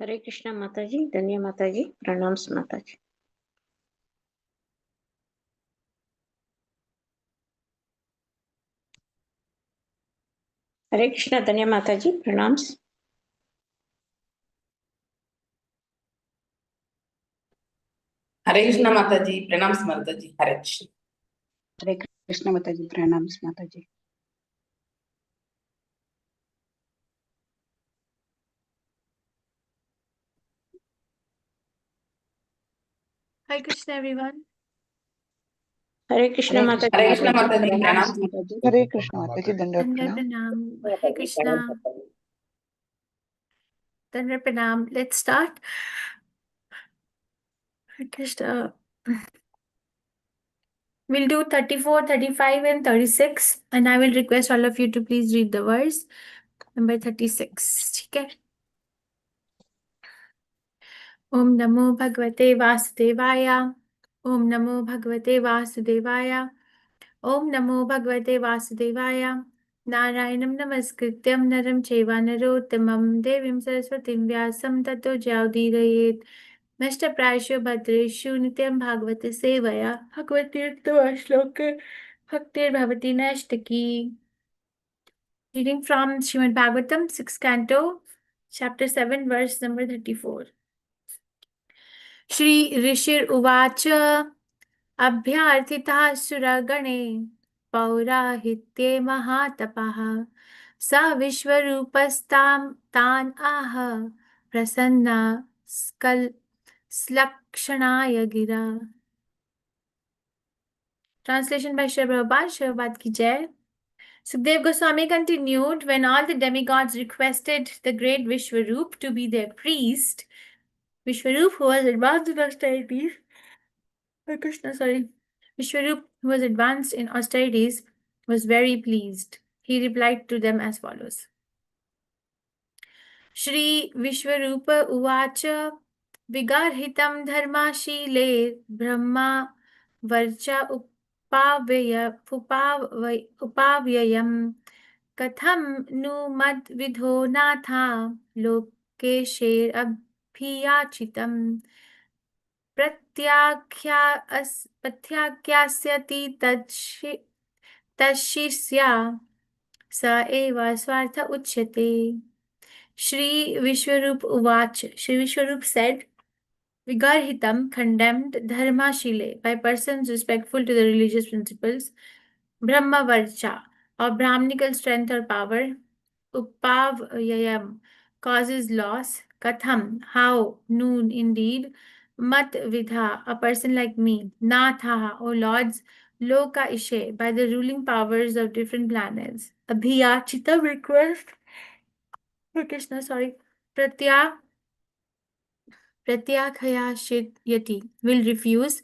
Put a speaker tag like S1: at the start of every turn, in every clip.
S1: Hare Krishna Mataji, Dhanya Mataji, Pranams Mataji. Hare Krishna Dhanya Mataji, Pranams.
S2: Hare Krishna Mataji, Pranams Mataji, Hare Krishna.
S3: Hare Krishna Mataji, Pranams Mataji.
S4: Hare Krishna, everyone.
S1: Hare Krishna Mataji.
S2: Hare Krishna Mataji, Pranams.
S3: Hare Krishna Mataji, Dandavat
S4: Dandar
S3: Pranam.
S4: Pranam. Hare Krishna. Dandar Pranam. Let's start. Hare Krishna. We'll do 34, 35, and 36. And I will request all of you to please read the verse. Number 36. Okay. Om Namo Bhagavate Vasudevaya. Om Namo Bhagavate Vasudevaya. Om Namo Bhagavate Vasudevaya. Narayanam Namaskrityam Naram Cheva Narottamam Devim Saraswatim Vyasam Tato Jaudirayet Nashta Prasho Bhadreshu Nityam Bhagavate Sevaya Bhagavate Uttama Shloka Bhaktir Bhavati Nashtaki. Reading from Srimad Bhagavatam, 6th Canto, Chapter 7, verse number 34. Shri Rishir Uvacha Abhyarthitah Suragane Paurahitye Mahatapaha Sa Vishwarupastam Tan Aha Prasanna Slakshanaya Gira. Translation by Shri Prabhupada Ki Jai. Sukdev Goswami continued, when all the demigods requested the great Vishwarup to be their priest, Vishwarup, who was advanced in austerities, Vishwarup, who was advanced in austerities, was very pleased. He replied to them as follows. Shri Vishwarupa Uvacha Vigarhitam Dharmashile Brahma Varcha Upavyayam Katham Nu Mad Vidho Natha Lokesher Abhiyachitam Pratyakyasyati Tashisya Sa Eva Swartha Uchyate. Shri Vishwarup Uvach. Shri Vishwarup said, Vigarhitam, condemned, Dharmashile, by persons respectful to the religious principles, Brahma Varcha, or Brahminical strength or power, Upavyayam, causes loss, Katham, how, noon, indeed, Mat Vidha, a person like me, Nathaha, O lords, Loka Ishe, by the ruling powers of different planets, Abhiyachita, request, Krishna, Pratyakhyashyati, will refuse,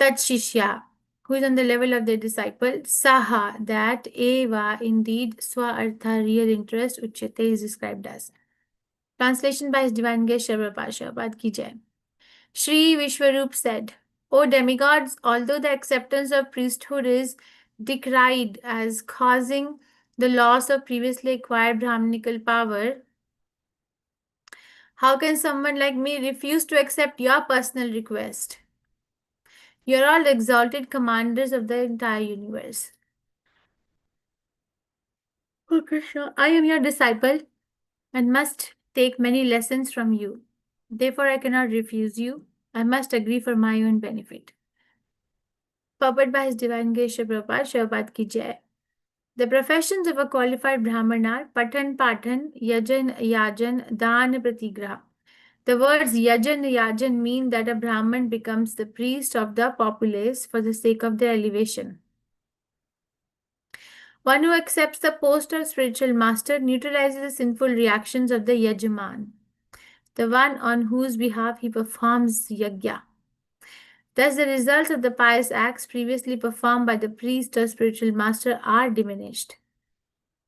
S4: Tatshishya, who is on the level of their disciple, Saha, that, Eva, indeed, Swa Artha, real interest, Uchyate is described as. Translation by His Divine Grace Shri Prabhupada Ki Jai. Shri Vishwarup said, O demigods, although the acceptance of priesthood is decried as causing the loss of previously acquired Brahminical power, how can someone like me refuse to accept your personal request? You are all exalted commanders of the entire universe. Oh Krishna, I am your disciple and must take many lessons from you. Therefore, I cannot refuse you. I must agree for my own benefit. Purport by His Divine Grace Shri Prabhupada Ki Jai. The professions of a qualified Brahman are Patan Patan, Yajan Yajan, Dan Pratigraha. The words Yajan Yajan mean that a Brahman becomes the priest of the populace for the sake of their elevation. One who accepts the post of spiritual master neutralizes the sinful reactions of the Yajaman, the one on whose behalf he performs yajna. Thus, the results of the pious acts previously performed by the priest or spiritual master are diminished.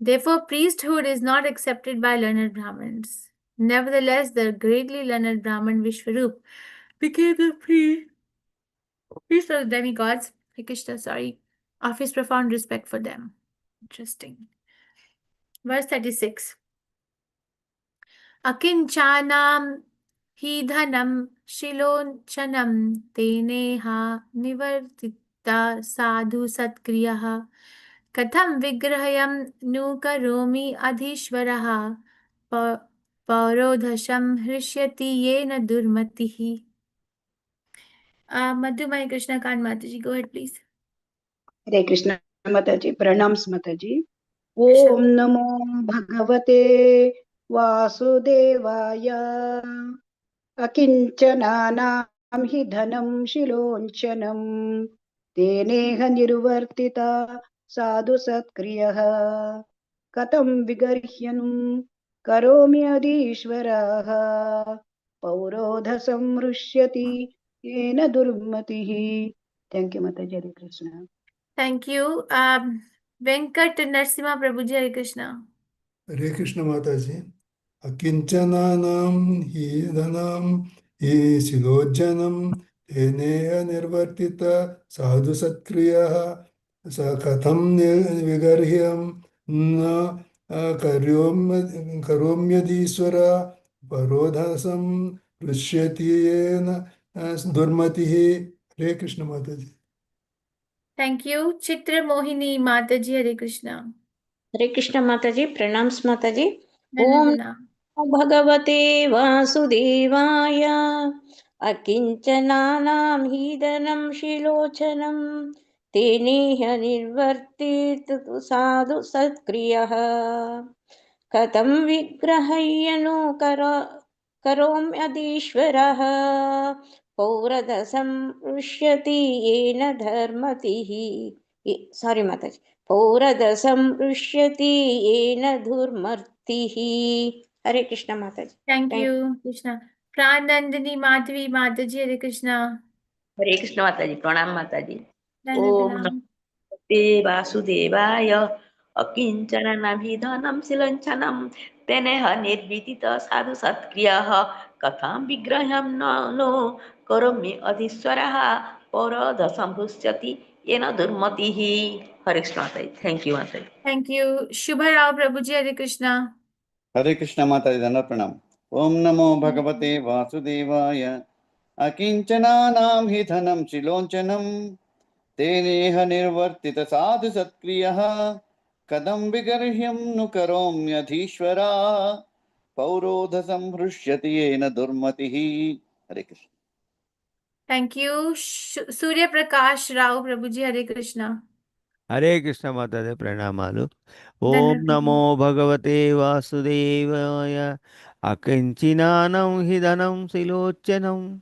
S4: Therefore, priesthood is not accepted by learned Brahmins. Nevertheless, the greatly learned Brahman Vishwarup became the priest of the demigods, of his profound respect for them. Interesting. Verse 36. Akinchanam हि धनं शिलोञ्चनं तेनेहा निवर्तिता साधु सत्क्रियः कथं विग्रहयं नु करोमि अधीश्वरः पौरोधशं हृष्यति येन दुर्मतिः. Madhumai Krishna Kant Mataji, go ahead please.
S3: हरे कृष्ण माताजी प्रणाम्स माताजी.
S4: Krishna.
S3: ओम नमो भगवते वासुदेवाय. अकिंचनानां हि धनं शिलोञ्चनं तेनेह निर्वर्तिता साधु सत्क्रियः कथं विगर्ह्यनुं करोमि अधीश्वराः पौरोधसंहृष्यति येन दुर्मतिः. थैंक यू माताजी. हरे Krishna.
S4: Thank you. Venkat Narasimha Prabhuji, Hare Krishna.
S5: हरे कृष्ण माताजी. अकिंचनानां हि धनं हि शिलोज्जनं तेनेह निर्वर्तित साधु सत्क्रियः स कथं विगर्ह्यं न करोम्यधीश्वर परोधसं ऋष्यति येन दुर्मतिः. हरे कृष्ण माताजी.
S4: Thank you. Chitra Mohini Mataji, Hare Krishna.
S1: हरे कृष्ण माताजी. प्रणाम्स माताजी. ओम
S4: Dandavana.
S1: नमो भगवते वासुदेवाय. अकिंचनानां हि धनं शिलोचनं तेनेह निर्वर्तित साधु सत्क्रियः कथं विग्रहयनु करोम्यधीश्वरः पौरदसं ऋष्यति येन धर्मतिः. सारी माताजी. पौरदसं ऋष्यति येन धुर्मतिः. हरे कृष्ण माताजी.
S4: Thank you, Krishna. Pranandini Madhavi Mataji, Hare Krishna.
S6: हरे कृष्ण माताजी. प्रणाम माताजी. ओम
S4: Dandavana.
S6: नमस्ते वासुदेवाय. अकिंचनाभिधनं शिलञ्छनं तेनेह निर्विदित साधु सत्क्रियः कथं विग्रहं नो करोमि अधीश्वरः पौरोधसंहृष्यति येन दुर्मतिः. हरे कृष्ण माताजी. थैंक यू माताजी.
S4: Thank you. Shubha Rao Prabhuji, Hare Krishna.
S7: हरे कृष्ण माताजी. धन्यवाद प्रणाम. ओम नमो भगवते वासुदेवाय. अकिंचनानां हि धनं शिलोञ्चनं तेनेह निर्वर्तित साधु सत्क्रियः कथं विगर्ह्यं नु करोम्यधीश्वरा पौरोधसंहृष्यति येन दुर्मतिः. हरे Krishna.
S4: Thank you. Surya Prakash Rao Prabhuji, Hare Krishna.
S8: हरे कृष्ण माताजी प्रणमालु. ओम
S4: Dandavana.
S8: नमो भगवते वासुदेवाय. अकिंचनानं हि धनं शिलोच्चनं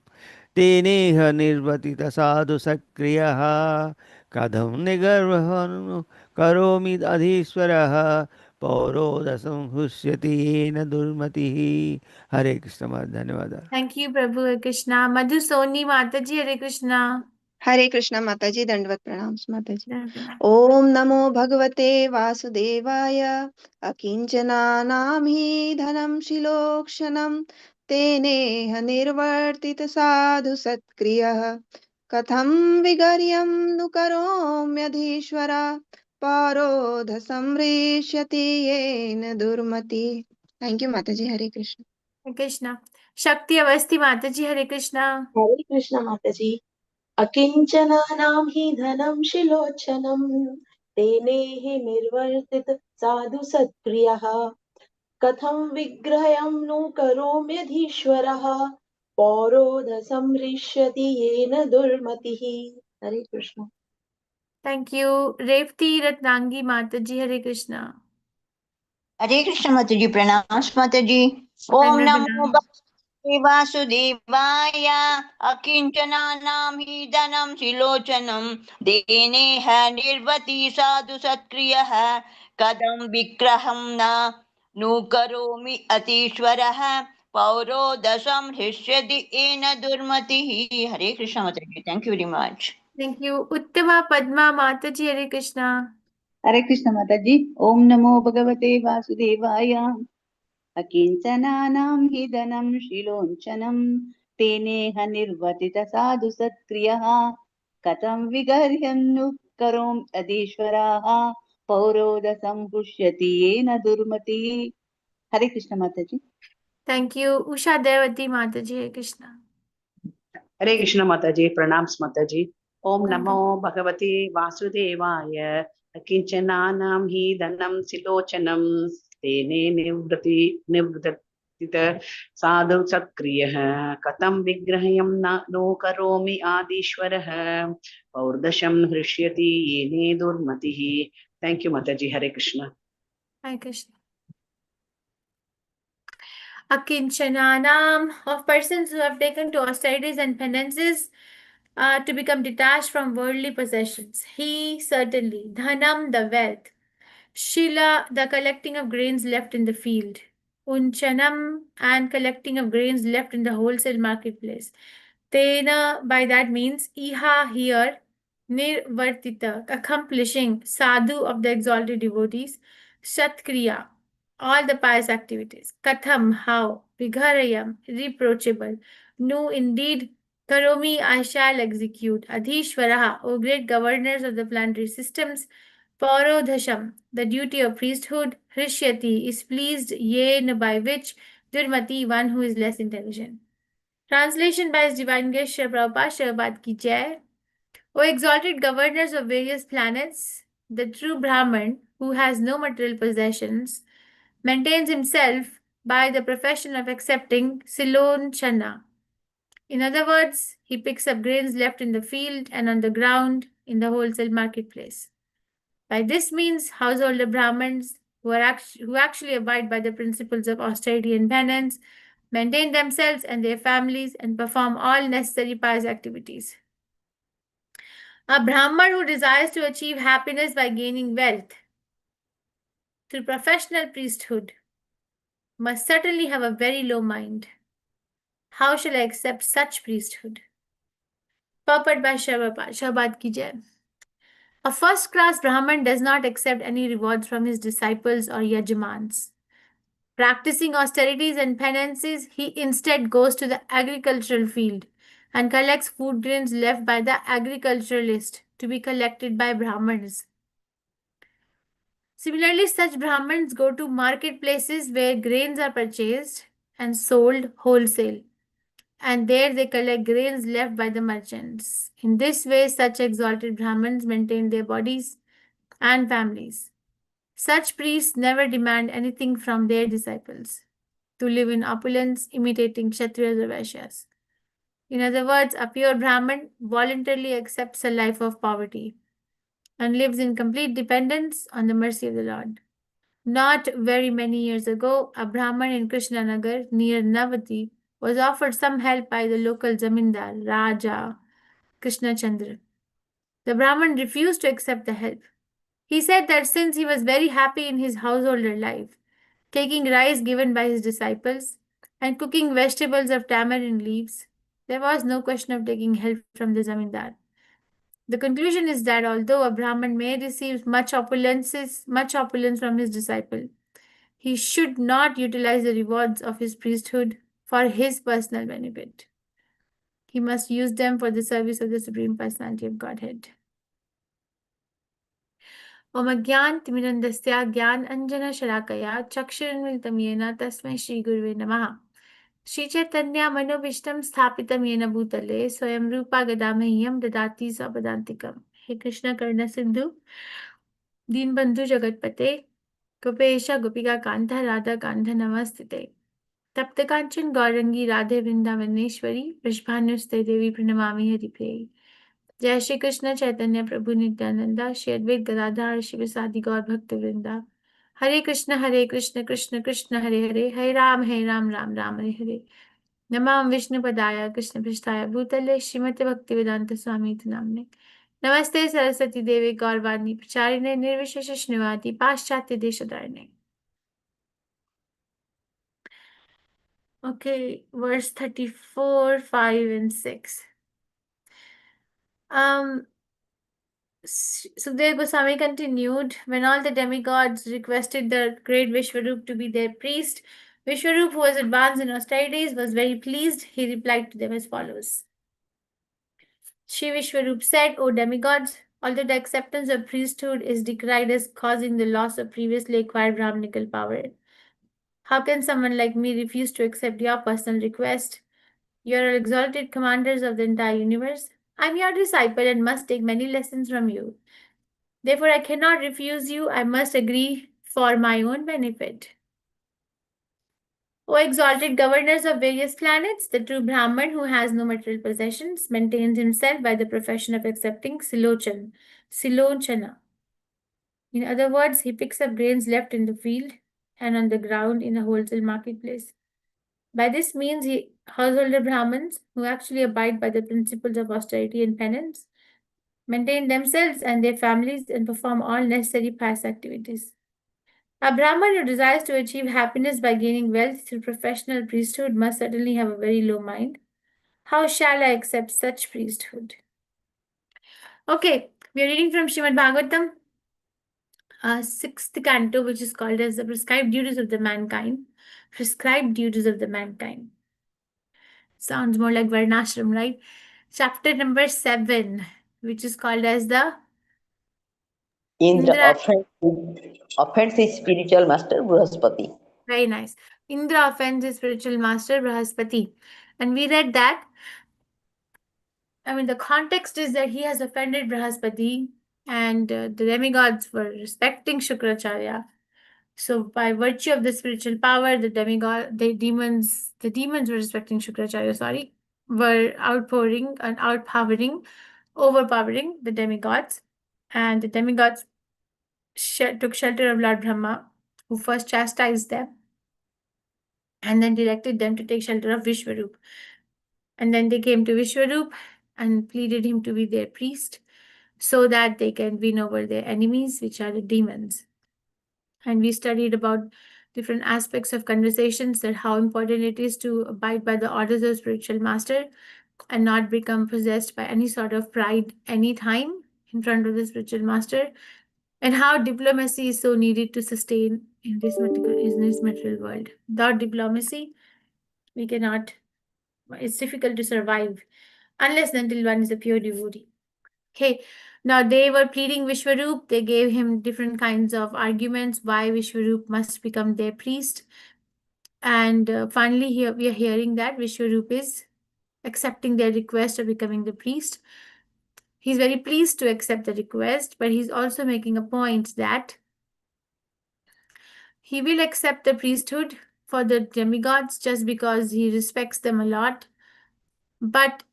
S8: तेनेह निर्वर्तित साधु सक्रियः कथं निगर्वहं करोमि अधीश्वरः पौरोधसं हुष्यति येन दुर्मतिः. हरे कृष्ण माता. धन्यवाद.
S4: Thank you, Prabhu Hare Krishna. Madhu Soni Mataji, Hare Krishna.
S9: हरे कृष्ण माताजी. दंडवत प्रणाम माताजी.
S4: Dandavana.
S9: ओम नमो भगवते वासुदेवाय. अकिंचनानां हि धनं शिलोक्षणं तेनेह निर्वर्तित साधु सत्क्रियः कथं विगर्ह्यं नु करोम्यधीश्वरा परोध संहृष्यति येन दुर्मति. थैंक यू माताजी. हरे Krishna.
S4: Hare Krishna. Shakti Avasti Mataji, Hare Krishna.
S10: हरे कृष्ण माताजी. अकिंचनानां हि धनं शिलोचनं तेनेः निर्वर्तित साधु सत्क्रियः कथं विग्रहं नु करोम्यधीश्वरः पौरोधसंहृष्यति येन दुर्मतिः. हरे Krishna.
S4: Thank you. Revati Ratnangi Mataji, Hare Krishna.
S11: हरे कृष्ण माताजी. प्रणाम माताजी. ओम नमो
S4: Dandavana.
S11: भगवते वासुदेवाय. अकिंचनानां हि धनं शिलोचनं देनेह निर्वति साधु सत्क्रियः कथं विग्रहं नु करोमि अतीश्वरः पौरोधसं हृष्यति येन दुर्मतिः. हरे कृष्ण माताजी. Thank you very much.
S4: Thank you. Uttama Padma Mataji, Hare Krishna.
S3: हरे कृष्ण माताजी. ओम नमो भगवते वासुदेवाय. अकिंचनानां हि धनं शिलोञ्चनं तेनेह निर्वर्तित साधु सत्क्रियः कथं विगर्ह्यं नु करोम् अधीश्वराः पौरोधसंहृष्यति येन दुर्मतिः. हरे कृष्ण माताजी.
S4: Thank you. Usha Devati Mataji, Hare Krishna.
S3: Hare Krishna Mataji, pranams Mataji. Om
S4: Welcome.
S3: Namo Bhagavate Vasudevaya. Akinchananam hi dhanam silochanam. Tene nivratita sadhu sakriyah. Katam vigrahayam no karomi adishwarah. Paurdasham hrishyati yene durmatihi. Thank you, Mataji. Hare Krishna.
S4: Hare Krishna. Akinchananam, of persons who have taken to austerities and penances to become detached from worldly possessions. He certainly, dhanam, the wealth, shila, the collecting of grains left in the field, unchanam, and collecting of grains left in the wholesale marketplace. Tena, by that means, iha, here, nirvartita, accomplishing, sadhu, of the exalted devotees, shatkriya, all the pious activities, katham, how, vigharayam, reproachable, no, indeed, karomi, I shall execute, adhishvaraha, O great governors of the planetary systems, paurodhasham, the duty of priesthood, hrishyati, is pleased, yen, by which, durmati, one who is less intelligent. Translation by His Divine Grace Srila Prabhupada, Shabad Ki Jai. O exalted governors of various planets, the true Brahman, who has no material possessions, maintains himself by the profession of accepting silonchana. In other words, he picks up grains left in the field and on the ground in the wholesale marketplace. By this means, householder Brahmins who actually abide by the principles of austerity and penance, maintain themselves and their families, and perform all necessary pious activities. A Brahman who desires to achieve happiness by gaining wealth through professional priesthood must certainly have a very low mind. How shall I accept such priesthood? Purport by Shabad Ki Jai. A first-class Brahman does not accept any rewards from his disciples or yajamans. Practicing austerities and penances, he instead goes to the agricultural field and collects food grains left by the agriculturalist to be collected by Brahmins. Similarly, such Brahmins go to marketplaces where grains are purchased and sold wholesale, and there they collect grains left by the merchants. In this way, such exalted Brahmins maintain their bodies and families. Such priests never demand anything from their disciples to live in opulence, imitating Kshatriyas or Vaishyas. In other words, a pure Brahman voluntarily accepts a life of poverty and lives in complete dependence on the mercy of the Lord. Not very many years ago, a Brahman in Krishnanagar near Navati was offered some help by the local zamindar, Raja Krishna Chandra. The Brahman refused to accept the help. He said that since he was very happy in his householder life, taking rice given by his disciples, and cooking vegetables of tamarind leaves, there was no question of taking help from the zamindar. The conclusion is that although a Brahman may receive much opulence from his disciple, he should not utilize the rewards of his priesthood for his personal benefit. He must use them for the service of the Supreme Personality of Godhead. Om Agyan Timirandasya Gyan Anjana Sharakaya Chakshuranmilitam Yena Tasmai Shri Guruve Namaha. Shri Chaitanya Manobishtam Sthapitam Yena Bhutale Swayam Rupa Gadamahyam Dadati Sapadantikam. He Krishna Karna Sindhu Deenbandhu Jagatpate Gopesha Gopika Kanta Radha Kanta Namastite Tapta Kanchan Gaurangi Radhe Vrindavaneshwari Vishbhanuste Devi Pranamami Haripriya. जय श्री कृष्ण चैतन्य प्रभु नित्यानंदा श्री अद्वैत गदाधर शिव सादि गौर भक्त वृंदा हरे कृष्ण कृष्ण कृष्ण हरे हरे हरे राम राम राम हरे हरे नमाम विष्णु पदाय कृष्ण पृष्ठाय भूतले श्रीमते भक्ति वेदांत स्वामी नामने नमस्ते सरस्वती देवी गौरवाणी प्रचारिणे निर्विशेष शून्यवादी पाश्चात्य देशधारिणे. Okay, verse 34, 5 and 6. Sukdev Goswami continued, when all the demigods requested the great Vishwarup to be their priest, Vishwarup, who was advanced in austerities, was very pleased. He replied to them as follows. Shri Vishwarup said, O demigods, although the acceptance of priesthood is decried as causing the loss of previously acquired Brahmanical power, How can someone like me refuse to accept your personal request? You are exalted commanders of the entire universe. I am your disciple and must take many lessons from you. Therefore, I cannot refuse you. I must agree for my own benefit. O exalted governors of various planets, the true Brahman who has no material possessions maintains himself by the profession of accepting Silochana. In other words, he picks up grains left in the field and on the ground in a wholesale marketplace. By this means, householder Brahmins, who actually abide by the principles of austerity and penance, maintain themselves and their families and perform all necessary pious activities. A Brahman who desires to achieve happiness by gaining wealth through professional priesthood must certainly have a very low mind. How shall I accept such priesthood? Okay, we are reading from Srimad Bhagavatam, 6th canto, which is called as the prescribed duties of the mankind. Prescribed duties of the mankind. Sounds more like Varnashram, right? Chapter number 7, which is called as the
S6: Indra
S4: Indra.
S6: offends his spiritual master Bruhaspati.
S4: Very nice. Indra offends his spiritual master Brahaspati. And we read that, the context is that he has offended Brahaspati and the demigods were respecting Shukracharya. So by virtue of the spiritual power, the demons were respecting Shukracharya, were outpouring and overpowering the demigods. And the demigods took shelter of Lord Brahma, who first chastised them and then directed them to take shelter of Vishwarup. And then they came to Vishwarup and pleaded him to be their priest so that they can win over their enemies, which are the demons. And we studied about different aspects of conversations, that how important it is to abide by the orders of spiritual master and not become possessed by any sort of pride anytime in front of the spiritual master, and how diplomacy is so needed to sustain in this material world. Without diplomacy, we cannot, it's difficult to survive unless and until one is a pure devotee. Okay, now they were pleading Vishwarup. They gave him different kinds of arguments why Vishwarup must become their priest. And finally, here we are hearing that Vishwarup is accepting their request of becoming the priest. He's very pleased to accept the request, but he's also making a point that he will accept the priesthood for the demigods just because he respects them a lot. But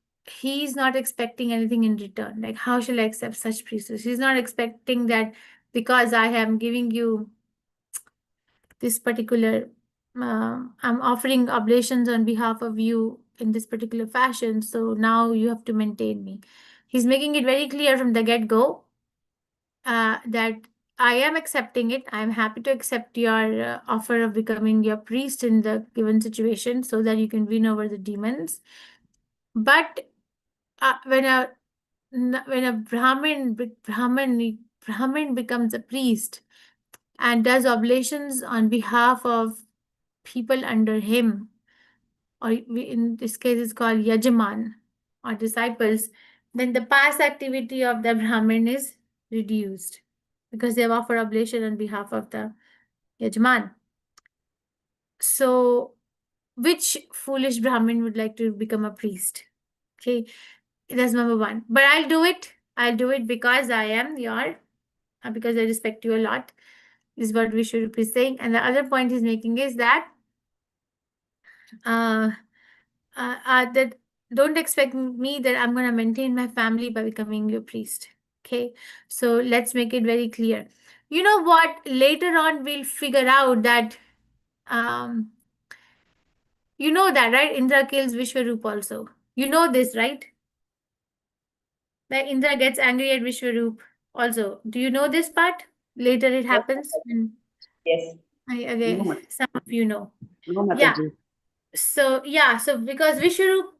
S4: he's not expecting anything in return. Like, how shall I accept such priesthood? He's not expecting that because I am giving you this particular, I'm offering oblations on behalf of you in this particular fashion, so now you have to maintain me. He's making it very clear from the get-go that I am accepting it. I am happy to accept your offer of becoming your priest in the given situation so that you can win over the demons. But when a Brahmin becomes a priest and does oblations on behalf of people under him, or in this case it's called Yajaman or disciples, then the past activity of the Brahmin is reduced because they have offered oblation on behalf of the Yajaman. So which foolish Brahmin would like to become a priest? Okay, that's number one. But I'll do it. I'll do it because I am because I respect you a lot, is what we should be saying. And the other point he's making is that that don't expect me that I'm going to maintain my family by becoming your priest. Okay, so let's make it very clear. You know what? Later on, we'll figure out that, you know that, right? Indra kills Vishwarup also. You know this, right? That Indra gets angry at Vishwarup also. Do you know this part? Later it happens.
S6: Yes.
S4: Okay, some of you know.
S3: No,
S4: Yeah.
S3: Mataji.
S4: So because Vishwarup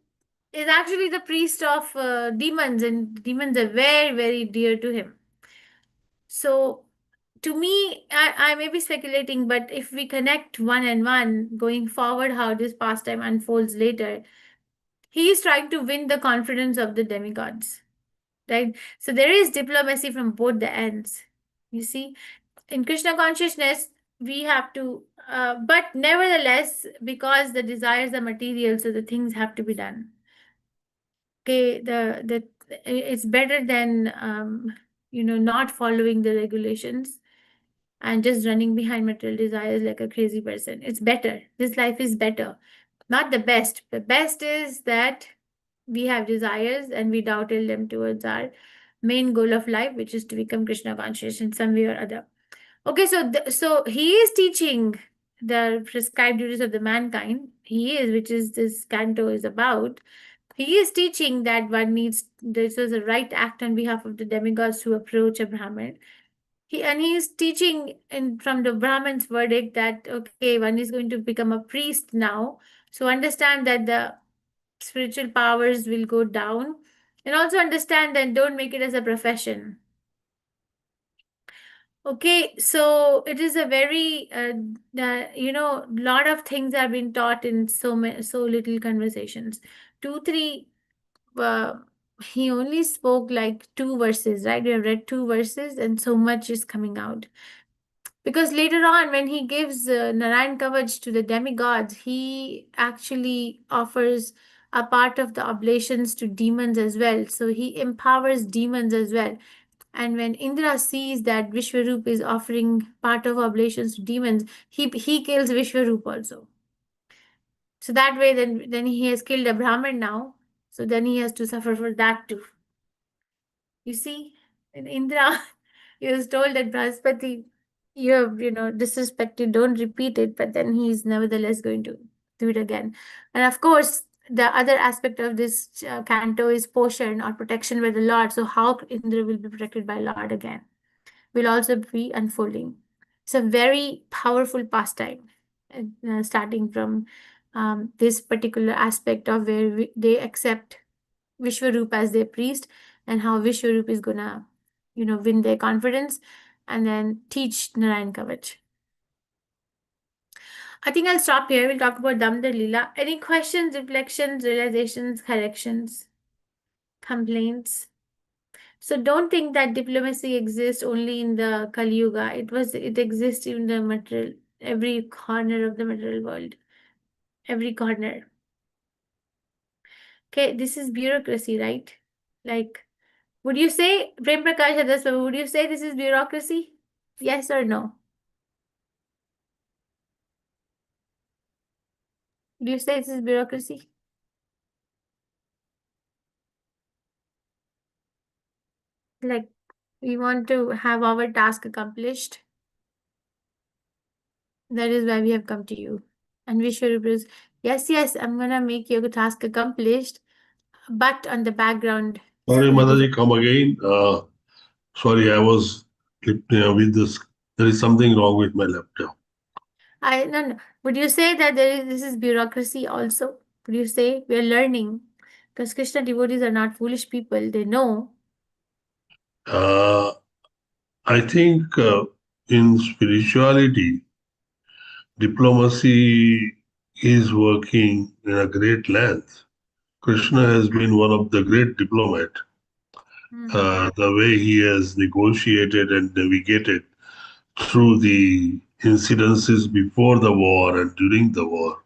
S4: is actually the priest of demons, and demons are very, very dear to him. So to me, I may be speculating, but if we connect one and one going forward, how this pastime unfolds later, he is trying to win the confidence of the demigods, right? So there is diplomacy from both the ends. You see, in Krishna consciousness, we have to, but nevertheless, because the desires are material, so the things have to be done. Okay, it's better than not following the regulations and just running behind material desires like a crazy person. It's better. This life is better. Not the best. The best is that we have desires and we dawdle them towards our main goal of life, which is to become Krishna conscious in some way or other. Okay, so he is teaching the prescribed duties of the mankind. He is, which is this canto is about. He is teaching that one needs, this is a right act on behalf of the demigods who approach a Brahmin. He is teaching from the Brahmin's verdict that, okay, one is going to become a priest now. So understand that the spiritual powers will go down, and also understand that don't make it as a profession. Okay, so it is a very, lot of things have been taught in so little conversations. 2, 3, he only spoke like 2 verses, right? We have read 2 verses, and so much is coming out. Because later on, when he gives Narayan Kavach to the demigods, he actually offers a part of the oblations to demons as well. So he empowers demons as well. And when Indra sees that Vishwarup is offering part of oblations to demons, he kills Vishwarup also. So that way, then he has killed a Brahmin now. So then he has to suffer for that too. You see, in Indra, he was told that Brahaspati, you have, disrespected, don't repeat it, but then he is nevertheless going to do it again. And of course, the other aspect of this canto is portion or protection by the Lord. So how Indra will be protected by Lord again will also be unfolding. It's a very powerful pastime, starting from this particular aspect of where they accept Vishwarup as their priest, and how Vishwarup is gonna, win their confidence and then teach Narayan Kavach. I think I'll stop here. We'll talk about Damodar Leela. Any questions, reflections, realizations, corrections, complaints? So don't think that diplomacy exists only in the Kali Yuga. It exists in the material, every corner of the material world. Every corner. Okay, this is bureaucracy, right? Like, would you say, Prem Prakash Adaswamy, would you say this is bureaucracy? Yes or no? Would you say this is bureaucracy? Like, we want to have our task accomplished. That is why we have come to you. And Vishwarup is, yes, I'm gonna make your task accomplished, but on the background.
S12: Sorry, Mataji, come again. Sorry, I was with this. There is something wrong with my laptop.
S4: No. Would you say that this is bureaucracy also? Would you say we are learning? Because Krishna devotees are not foolish people. They know.
S12: I think in spirituality, diplomacy is working in a great length. Krishna has been one of the great diplomat. The way he has negotiated and navigated through the incidences before the war and during the war.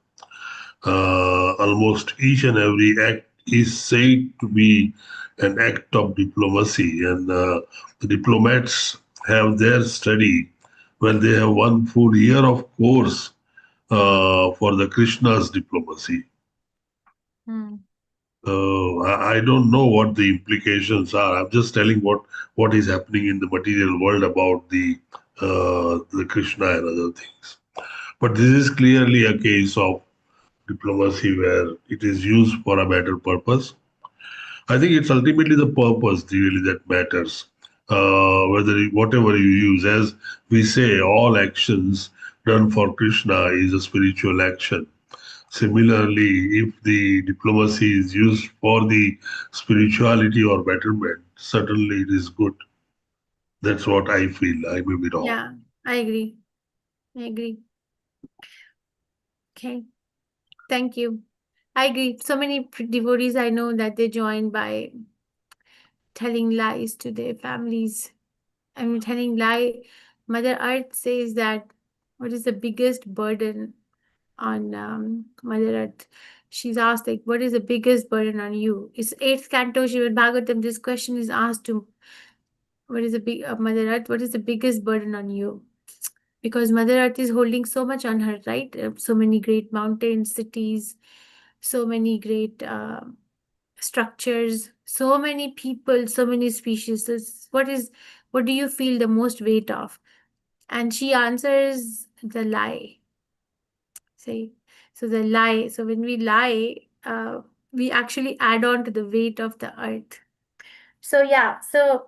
S12: Almost each and every act is said to be an act of diplomacy, and the diplomats have their study when they have one full year of course for the Krishna's diplomacy. I don't know what the implications are. I'm just telling what is happening in the material world about the Krishna and other things. But this is clearly a case of diplomacy where it is used for a better purpose. I think it's ultimately the purpose really that matters. Whatever you use, as we say, all actions done for Krishna is a spiritual action. Similarly, if the diplomacy is used for the spirituality or betterment, certainly it is good. That's what I feel. I may be wrong.
S4: Yeah, I agree. Okay. Thank you. I agree. So many devotees I know that they join by telling lies to their families. I mean, telling lie. Mother Earth says that What is the biggest burden on Mother Earth? She's asked, like, what is the biggest burden on you? It's 8th canto, Srimad Bhagavatam. This question is asked to what is the big Mother Earth? What is the biggest burden on you? Because Mother Earth is holding so much on her, right? So many great mountains, cities, so many great structures, so many people, so many species. So what do you feel the most weight of? And she answers the lie. See, so the lie. So when we lie, we actually add on to the weight of the earth. So yeah, so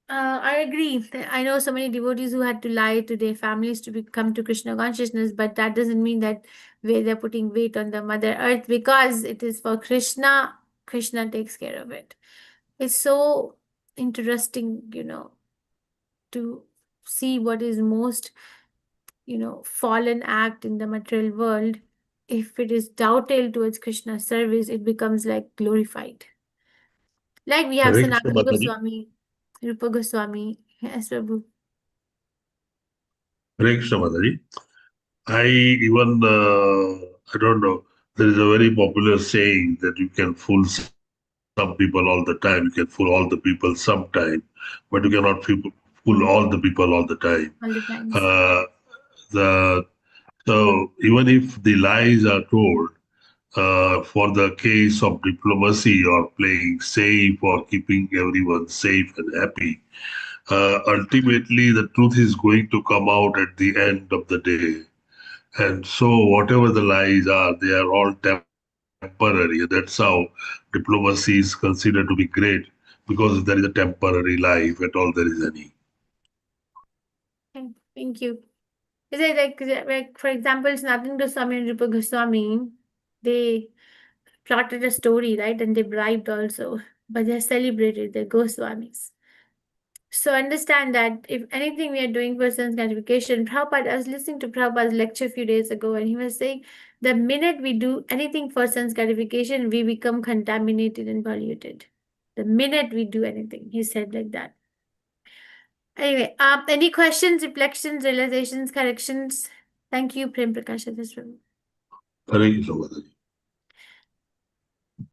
S4: I agree. I know so many devotees who had to lie to their families to come to Krishna consciousness, but that doesn't mean that they're putting weight on the Mother Earth because it is for Krishna. Krishna takes care of it. It's so interesting, to see what is most, fallen act in the material world. If it is dovetailed towards Krishna's service, it becomes like glorified. Like we have
S12: Hare Krishna
S4: Sanatana
S12: Mataji.
S4: Goswami, Rupa Goswami. Yes, Prabhu.
S12: Hare Krishna Mataji. I don't know, there is a very popular saying that you can fool some people all the time, you can fool all the people sometime, but you cannot fool all the people all the time.
S4: All the times.
S12: So even if the lies are told for the case of diplomacy or playing safe or keeping everyone safe and happy, ultimately the truth is going to come out at the end of the day. And so whatever the lies are, they are all temporary. That's how diplomacy is considered to be great, because there is a temporary lie, if at all there is any.
S4: Okay, thank you. Is it like for example, Sanatana Goswami and Rupa Goswami, they plotted a story, right? And they bribed also, but they're celebrated, they're Goswamis. So understand that if anything we are doing for sense gratification, Prabhupada, I was listening to Prabhupada's lecture a few days ago, and he was saying the minute we do anything for sense gratification, we become contaminated and polluted. The minute we do anything, he said like that. Anyway, any questions, reflections, realizations, corrections? Thank you, Prem Prakash.
S12: Hare Krishna Mataji.